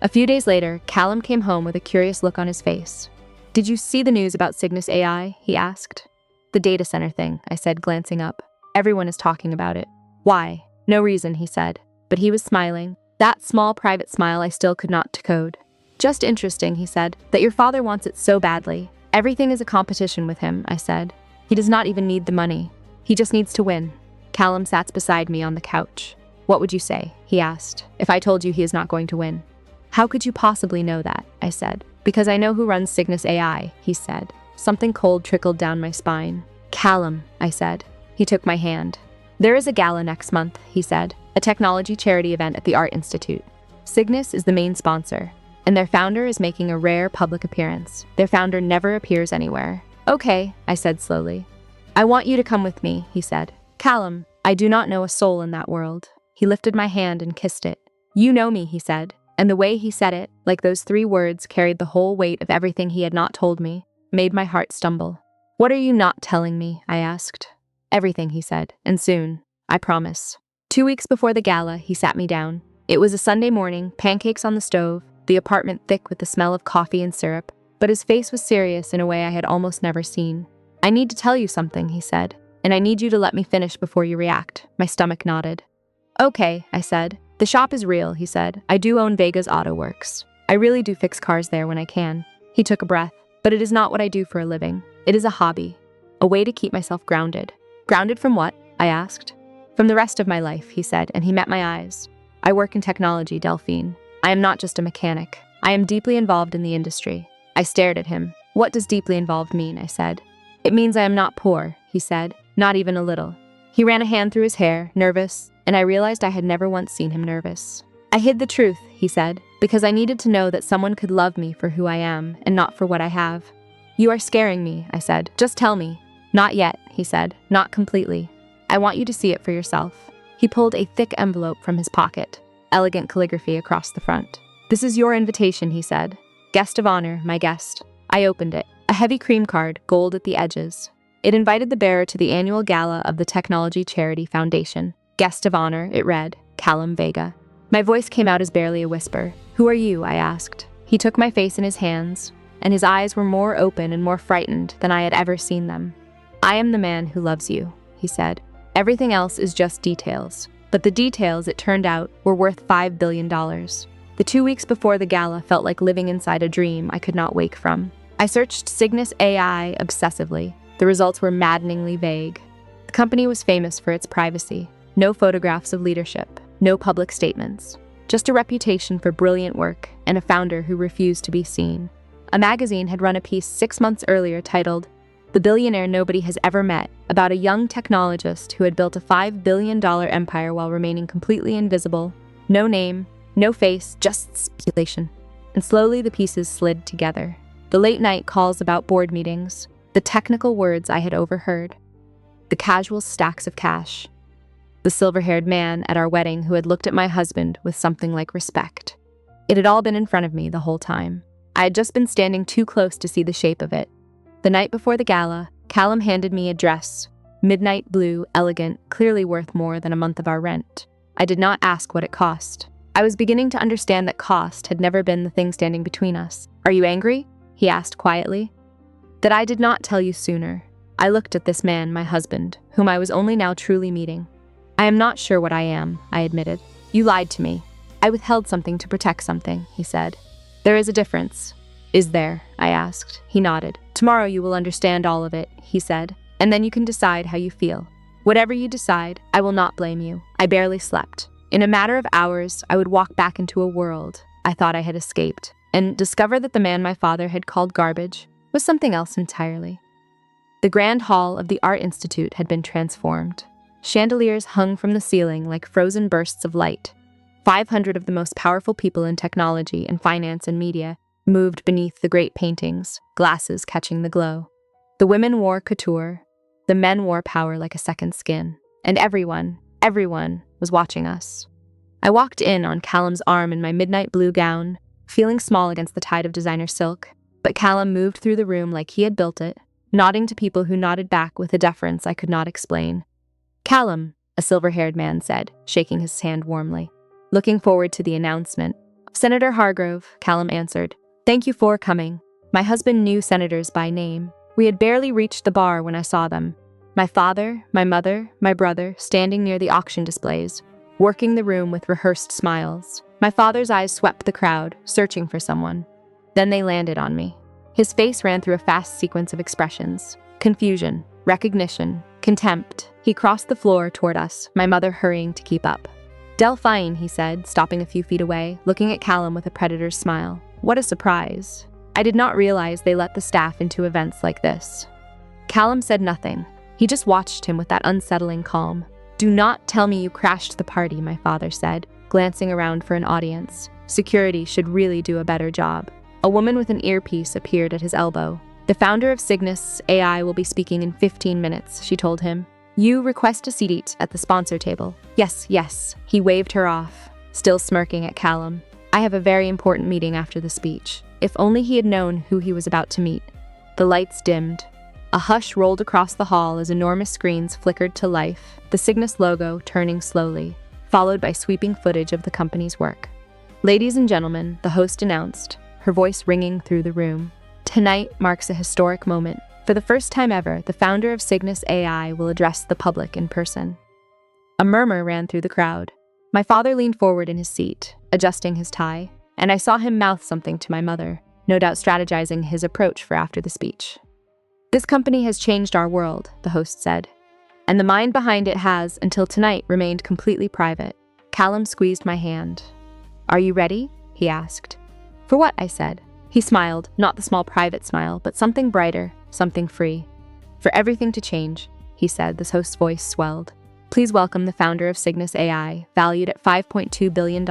A few days later, Callum came home with a curious look on his face. Did you see the news about Cygnus AI? He asked. The data center thing, I said, glancing up. Everyone is talking about it. Why? No reason, he said. But he was smiling. That small private smile I still could not decode. Just interesting, he said, that your father wants it so badly. Everything is a competition with him, I said. He does not even need the money. He just needs to win. Callum sat beside me on the couch. What would you say, he asked, if I told you he is not going to win? How could you possibly know that, I said. Because I know who runs Cygnus AI, he said. Something cold trickled down my spine. Callum, I said. He took my hand. There is a gala next month, he said, a technology charity event at the Art Institute. Cygnus is the main sponsor, and their founder is making a rare public appearance. Their founder never appears anywhere. Okay, I said slowly. I want you to come with me, he said. Callum, I do not know a soul in that world. He lifted my hand and kissed it. You know me, he said, and the way he said it, like those 3 words carried the whole weight of everything he had not told me, made my heart stumble. What are you not telling me? I asked. Everything, he said, and soon, I promise. 2 weeks before the gala, he sat me down. It was a Sunday morning, pancakes on the stove, the apartment thick with the smell of coffee and syrup, but his face was serious in a way I had almost never seen. I need to tell you something, he said, and I need you to let me finish before you react. My stomach nodded. Okay, I said. The shop is real, he said. I do own Vega's Auto Works. I really do fix cars there when I can. He took a breath. But it is not what I do for a living. It is a hobby, a way to keep myself grounded. Grounded from what? I asked. From the rest of my life, he said, and he met my eyes. I work in technology, Delphine. I am not just a mechanic. I am deeply involved in the industry. I stared at him. What does deeply involved mean? I said. It means I am not poor, he said, not even a little. He ran a hand through his hair, nervous, and I realized I had never once seen him nervous. I hid the truth, he said, because I needed to know that someone could love me for who I am and not for what I have. You are scaring me, I said. Just tell me. Not yet, he said, not completely. I want you to see it for yourself. He pulled a thick envelope from his pocket, elegant calligraphy across the front. This is your invitation, he said. Guest of honor, my guest. I opened it. A heavy cream card, gold at the edges. It invited the bearer to the annual gala of the Technology Charity Foundation. Guest of honor, it read, Callum Vega. My voice came out as barely a whisper. Who are you? I asked. He took my face in his hands, and his eyes were more open and more frightened than I had ever seen them. I am the man who loves you, he said. Everything else is just details. But the details, it turned out, were worth $5 billion. The 2 weeks before the gala felt like living inside a dream I could not wake from. I searched Cygnus AI obsessively. The results were maddeningly vague. The company was famous for its privacy. No photographs of leadership, no public statements. Just a reputation for brilliant work and a founder who refused to be seen. A magazine had run a piece 6 months earlier titled, The Billionaire Nobody Has Ever Met, about a young technologist who had built a $5 billion empire while remaining completely invisible. No name, no face, just speculation. And slowly the pieces slid together. The late-night calls about board meetings, the technical words I had overheard, the casual stacks of cash, the silver-haired man at our wedding who had looked at my husband with something like respect. It had all been in front of me the whole time. I had just been standing too close to see the shape of it. The night before the gala, Callum handed me a dress, midnight blue, elegant, clearly worth more than a month of our rent. I did not ask what it cost. I was beginning to understand that cost had never been the thing standing between us. Are you angry? He asked quietly. That I did not tell you sooner. I looked at this man, my husband, whom I was only now truly meeting. I am not sure what I am, I admitted. You lied to me. I withheld something to protect something, he said. There is a difference. Is there? I asked. He nodded. Tomorrow you will understand all of it, he said, and then you can decide how you feel. Whatever you decide, I will not blame you. I barely slept. In a matter of hours, I would walk back into a world I thought I had escaped, and discover that the man my father had called garbage was something else entirely. The grand hall of the Art Institute had been transformed. Chandeliers hung from the ceiling like frozen bursts of light. 500 of the most powerful people in technology and finance and media moved beneath the great paintings, glasses catching the glow. The women wore couture, the men wore power like a second skin, and everyone was watching us. I walked in on Callum's arm in my midnight blue gown, feeling small against the tide of designer silk, but Callum moved through the room like he had built it, nodding to people who nodded back with a deference I could not explain. Callum, a silver-haired man said, shaking his hand warmly. Looking forward to the announcement. Senator Hargrove, Callum answered. Thank you for coming. My husband knew senators by name. We had barely reached the bar when I saw them. My father, my mother, my brother, standing near the auction displays, working the room with rehearsed smiles. My father's eyes swept the crowd, searching for someone. Then they landed on me. His face ran through a fast sequence of expressions. Confusion, recognition, contempt. He crossed the floor toward us, my mother hurrying to keep up. Delphine, he said, stopping a few feet away, looking at Callum with a predator's smile. What a surprise. I did not realize they let the staff into events like this. Callum said nothing. He just watched him with that unsettling calm. Do not tell me you crashed the party, my father said, glancing around for an audience. Security should really do a better job. A woman with an earpiece appeared at his elbow. The founder of Cygnus AI will be speaking in 15 minutes, she told him. You request a seat at the sponsor table. Yes, yes. He waved her off, still smirking at Callum. I have a very important meeting after the speech. If only he had known who he was about to meet. The lights dimmed. A hush rolled across the hall as enormous screens flickered to life, the Cygnus logo turning slowly, followed by sweeping footage of the company's work. Ladies and gentlemen, the host announced, her voice ringing through the room. Tonight marks a historic moment. For the first time ever, the founder of Cygnus AI will address the public in person. A murmur ran through the crowd. My father leaned forward in his seat, adjusting his tie, and I saw him mouth something to my mother, no doubt strategizing his approach for after the speech. This company has changed our world, the host said. And the mind behind it has, until tonight, remained completely private. Callum squeezed my hand. "Are you ready?" he asked. "For what?" I said. He smiled, not the small private smile, but something brighter, something free. "For everything to change," he said, his host's voice swelled. "Please welcome the founder of Cygnus AI, valued at $5.2 billion,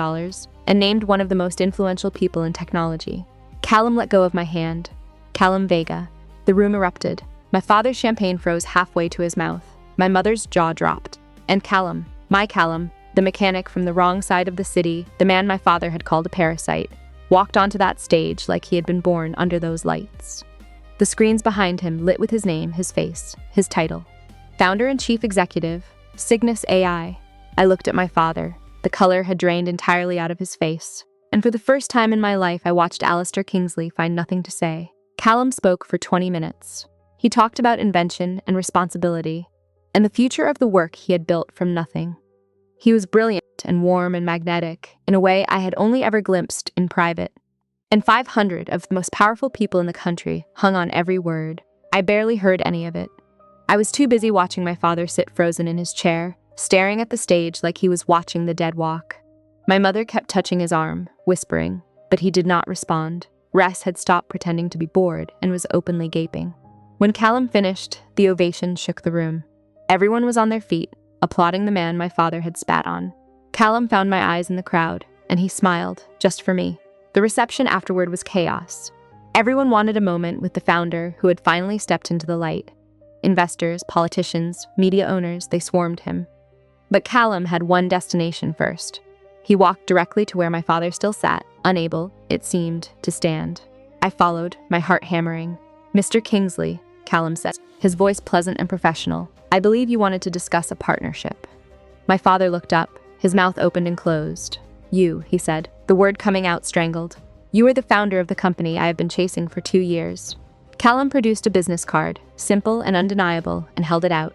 and named one of the most influential people in technology." Callum let go of my hand. Callum Vega. The room erupted. My father's champagne froze halfway to his mouth. My mother's jaw dropped. And Callum, my Callum, the mechanic from the wrong side of the city, the man my father had called a parasite, walked onto that stage like he had been born under those lights. The screens behind him lit with his name, his face, his title. Founder and Chief Executive, Cygnus AI. I looked at my father. The color had drained entirely out of his face. And for the first time in my life, I watched Alistair Kingsley find nothing to say. Callum spoke for 20 minutes. He talked about invention and responsibility, and the future of the work he had built from nothing. He was brilliant and warm and magnetic, in a way I had only ever glimpsed in private. And 500 of the most powerful people in the country hung on every word. I barely heard any of it. I was too busy watching my father sit frozen in his chair, staring at the stage like he was watching the dead walk. My mother kept touching his arm, whispering, but he did not respond. Ress had stopped pretending to be bored and was openly gaping. When Callum finished, the ovation shook the room. Everyone was on their feet, applauding the man my father had spat on. Callum found my eyes in the crowd, and he smiled, just for me. The reception afterward was chaos. Everyone wanted a moment with the founder who had finally stepped into the light. Investors, politicians, media owners, they swarmed him. But Callum had one destination first. He walked directly to where my father still sat, unable, it seemed, to stand. I followed, my heart hammering. "Mr. Kingsley," Callum said, his voice pleasant and professional, "I believe you wanted to discuss a partnership." My father looked up, his mouth opened and closed. "You," he said, the word coming out strangled. "You are the founder of the company I have been chasing for 2 years." Callum produced a business card, simple and undeniable, and held it out.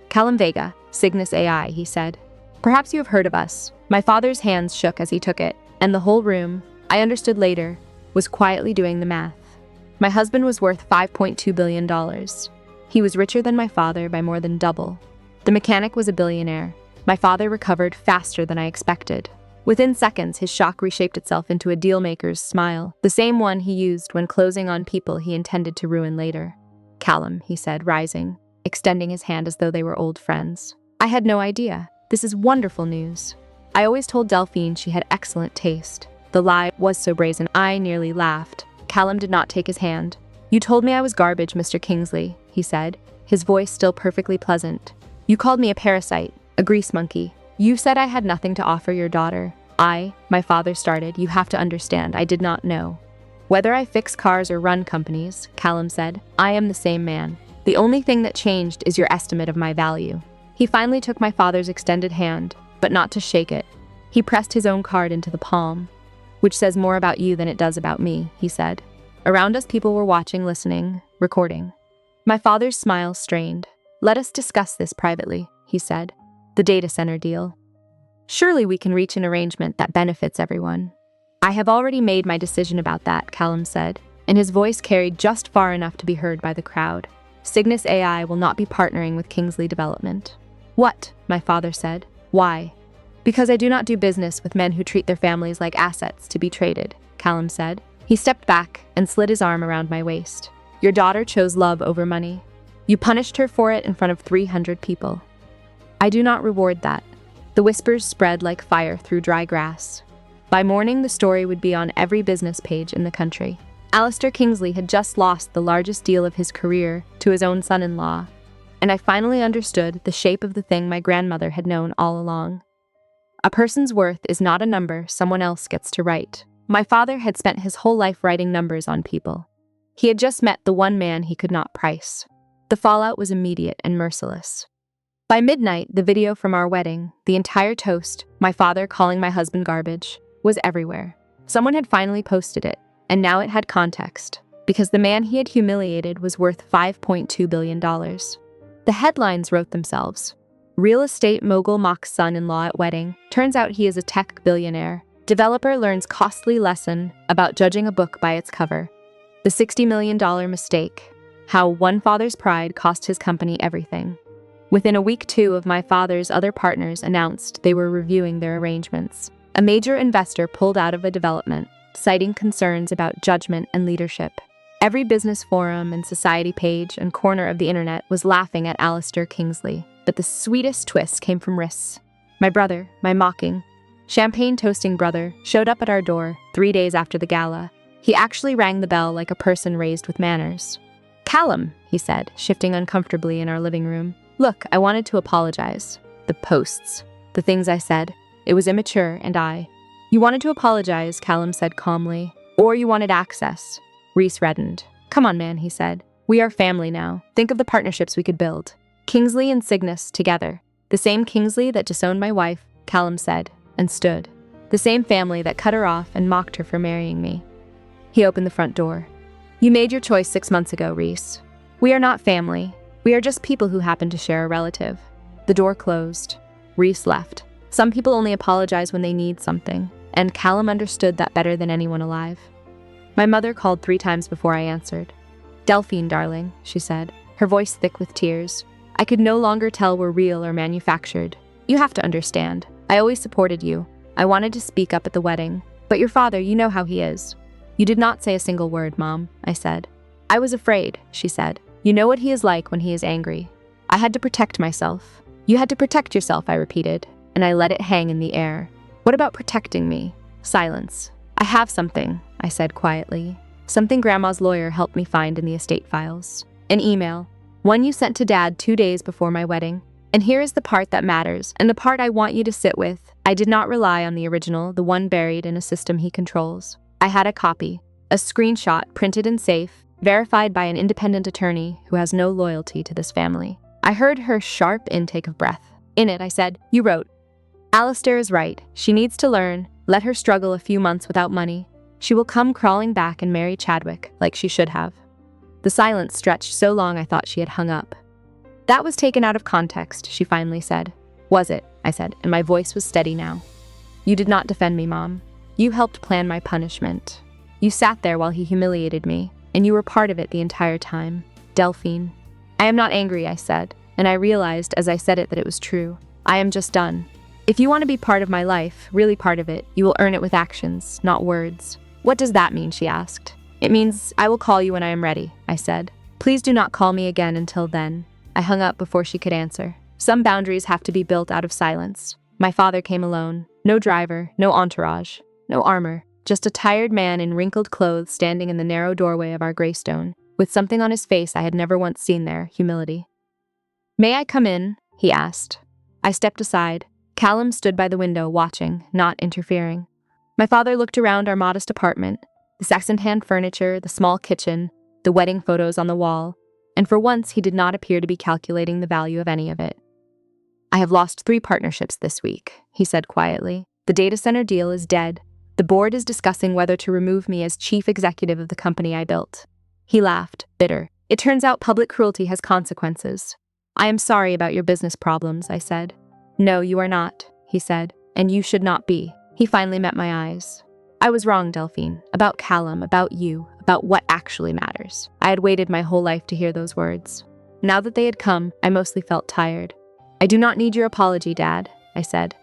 "Callum Vega, Cygnus AI," he said. "Perhaps you have heard of us." My father's hands shook as he took it, and the whole room, I understood later, was quietly doing the math. My husband was worth $5.2 billion. He was richer than my father by more than double. The mechanic was a billionaire. My father recovered faster than I expected. Within seconds, his shock reshaped itself into a deal-maker's smile, the same one he used when closing on people he intended to ruin later. "Callum," he said, rising, extending his hand as though they were old friends. "I had no idea. This is wonderful news. I always told Delphine she had excellent taste. The lie was so brazen, I nearly laughed." Callum did not take his hand. "You told me I was garbage, Mr. Kingsley," he said, his voice still perfectly pleasant. "You called me a parasite, a grease monkey. You said I had nothing to offer your daughter. My father started. You have to understand, I did not know. Whether I fix cars or run companies," Callum said, "I am the same man. The only thing that changed is your estimate of my value." He finally took my father's extended hand, but not to shake it. He pressed his own card into the palm. "Which says more about you than it does about me," he said. Around us, people were watching, listening, recording. My father's smile strained. "Let us discuss this privately," he said. "The data center deal. Surely we can reach an arrangement that benefits everyone." "I have already made my decision about that," Callum said, and his voice carried just far enough to be heard by the crowd. "Cygnus AI will not be partnering with Kingsley Development." "What?" my father said. "Why?" "Because I do not do business with men who treat their families like assets to be traded," Callum said. He stepped back and slid his arm around my waist. "Your daughter chose love over money. You punished her for it in front of 300 people. I do not reward that." The whispers spread like fire through dry grass. By morning, the story would be on every business page in the country. Alistair Kingsley had just lost the largest deal of his career to his own son-in-law, and I finally understood the shape of the thing my grandmother had known all along. A person's worth is not a number someone else gets to write. My father had spent his whole life writing numbers on people. He had just met the one man he could not price. The fallout was immediate and merciless. By midnight, the video from our wedding, the entire toast, my father calling my husband garbage, was everywhere. Someone had finally posted it, and now it had context, because the man he had humiliated was worth $5.2 billion. The headlines wrote themselves. "Real estate mogul mocks son-in-law at wedding. Turns out he is a tech billionaire. Developer learns costly lesson about judging a book by its cover. The $60 million mistake. How one father's pride cost his company everything." Within a week, two of my father's other partners announced they were reviewing their arrangements. A major investor pulled out of a development, citing concerns about judgment and leadership. Every business forum and society page and corner of the internet was laughing at Alistair Kingsley, but the sweetest twist came from Rhys. My brother, my mocking, champagne-toasting brother, showed up at our door 3 days after the gala. He actually rang the bell like a person raised with manners. "Callum," he said, shifting uncomfortably in our living room. "Look, I wanted to apologize. The posts. The things I said. It was immature, and You wanted to apologize," Callum said calmly. "Or you wanted access." Rhys reddened. "Come on, man," he said. "We are family now. Think of the partnerships we could build. Kingsley and Cygnus together. The same Kingsley that disowned my wife," Callum said, and stood. "The same family that cut her off and mocked her for marrying me." He opened the front door. "You made your choice 6 months ago, Rhys. We are not family. We are just people who happen to share a relative." The door closed. Rhys left. Some people only apologize when they need something, and Callum understood that better than anyone alive. My mother called 3 times before I answered. "Delphine, darling," she said, her voice thick with tears. I could no longer tell were real or manufactured. "You have to understand. I always supported you. I wanted to speak up at the wedding. But your father, you know how he is." "You did not say a single word, Mom," I said. "I was afraid," she said. "You know what he is like when he is angry." "I had to protect myself." "You had to protect yourself," I repeated, and I let it hang in the air. "What about protecting me?" Silence. "I have something," I said quietly. "Something Grandma's lawyer helped me find in the estate files. An email. One you sent to Dad 2 days before my wedding. And here is the part that matters, and the part I want you to sit with. I did not rely on the original, the one buried in a system he controls. I had a copy. A screenshot printed and safe, verified by an independent attorney who has no loyalty to this family." I heard her sharp intake of breath. In it, I said, "You wrote, Alistair is right. She needs to learn. Let her struggle a few months without money. She will come crawling back and marry Chadwick, like she should have." The silence stretched so long I thought she had hung up. "That was taken out of context," she finally said. "Was it?" I said, and my voice was steady now. "You did not defend me, Mom. You helped plan my punishment. You sat there while he humiliated me, and you were part of it the entire time. Delphine." "I am not angry," I said, and I realized as I said it that it was true. "I am just done. If you want to be part of my life, really part of it, you will earn it with actions, not words." "What does that mean?" she asked. "It means I will call you when I am ready," I said. "Please do not call me again until then." I hung up before she could answer. Some boundaries have to be built out of silence. My father came alone. No driver, no entourage, no armor. Just a tired man in wrinkled clothes standing in the narrow doorway of our graystone, with something on his face I had never once seen there, humility. "May I come in?" he asked. I stepped aside. Callum stood by the window, watching, not interfering. My father looked around our modest apartment, the second-hand furniture, the small kitchen, the wedding photos on the wall, and for once he did not appear to be calculating the value of any of it. "I have lost 3 partnerships this week," he said quietly. "The data center deal is dead. The board is discussing whether to remove me as chief executive of the company I built." He laughed, bitter. "It turns out public cruelty has consequences." "I am sorry about your business problems," I said. "No, you are not," he said, "and you should not be." He finally met my eyes. "I was wrong, Delphine. About Callum, about you, about what actually matters." I had waited my whole life to hear those words. Now that they had come, I mostly felt tired. "I do not need your apology, Dad," I said.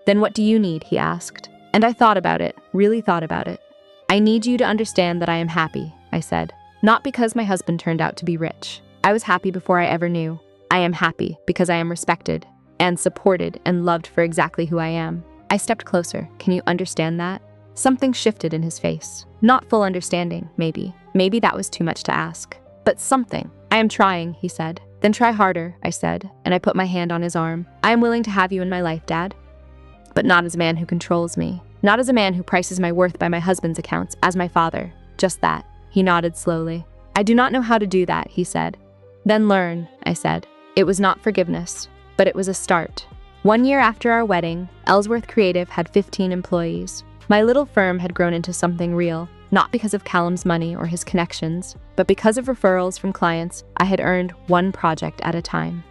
"Then what do you need?" he asked. And I thought about it, really thought about it. "I need you to understand that I am happy," I said. "Not because my husband turned out to be rich. I was happy before I ever knew. I am happy because I am respected and supported and loved for exactly who I am." I stepped closer. "Can you understand that?" Something shifted in his face. Not full understanding, maybe. Maybe that was too much to ask. But something. "I am trying," he said. "Then try harder," I said, and I put my hand on his arm. "I am willing to have you in my life, Dad. But not as a man who controls me. Not as a man who prices my worth by my husband's accounts, as my father. Just that." He nodded slowly. "I do not know how to do that," he said. "Then learn," I said. It was not forgiveness, but it was a start. 1 year after our wedding, Ellsworth Creative had 15 employees. My little firm had grown into something real, not because of Callum's money or his connections, but because of referrals from clients I had earned one project at a time.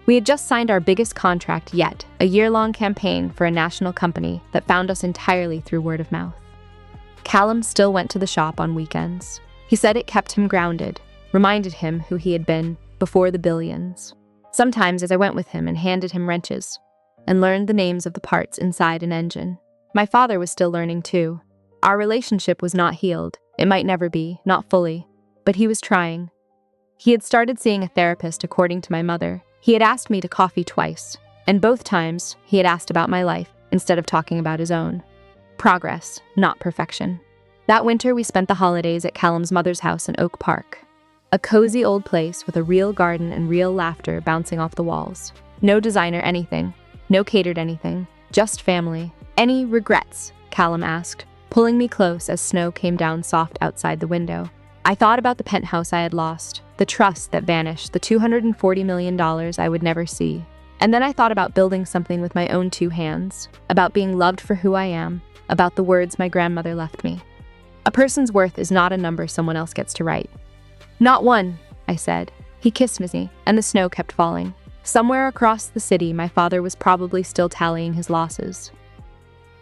We had just signed our biggest contract yet, a year-long campaign for a national company that found us entirely through word of mouth. Callum still went to the shop on weekends. He said it kept him grounded, reminded him who he had been before the billions. Sometimes as I went with him and handed him wrenches and learned the names of the parts inside an engine. My father was still learning too. Our relationship was not healed. It might never be, not fully, but he was trying. He had started seeing a therapist, according to my mother. He had asked me to coffee twice, and both times he had asked about my life instead of talking about his own. Progress, not perfection. That winter we spent the holidays at Callum's mother's house in Oak Park. A cozy old place with a real garden and real laughter bouncing off the walls. No designer anything. No catered anything. Just family. Any regrets? Callum asked, pulling me close as snow came down soft outside the window. I thought about the penthouse I had lost, the trust that vanished, the $240 million I would never see. And then I thought about building something with my own two hands, about being loved for who I am, about the words my grandmother left me. A person's worth is not a number someone else gets to write. Not one, I said. He kissed me, and the snow kept falling. Somewhere across the city, my father was probably still tallying his losses.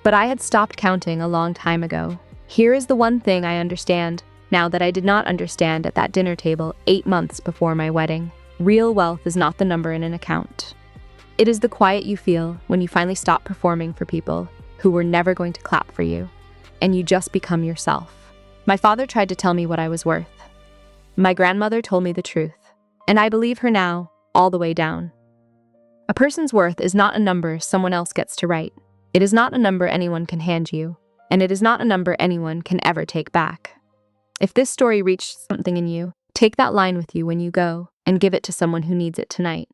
But I had stopped counting a long time ago. Here is the one thing I understand, now that I did not understand at that dinner table 8 months before my wedding. Real wealth is not the number in an account. It is the quiet you feel when you finally stop performing for people who were never going to clap for you, and you just become yourself. My father tried to tell me what I was worth. My grandmother told me the truth, and I believe her now, all the way down. A person's worth is not a number someone else gets to write. It is not a number anyone can hand you, and it is not a number anyone can ever take back. If this story reached something in you, take that line with you when you go and give it to someone who needs it tonight.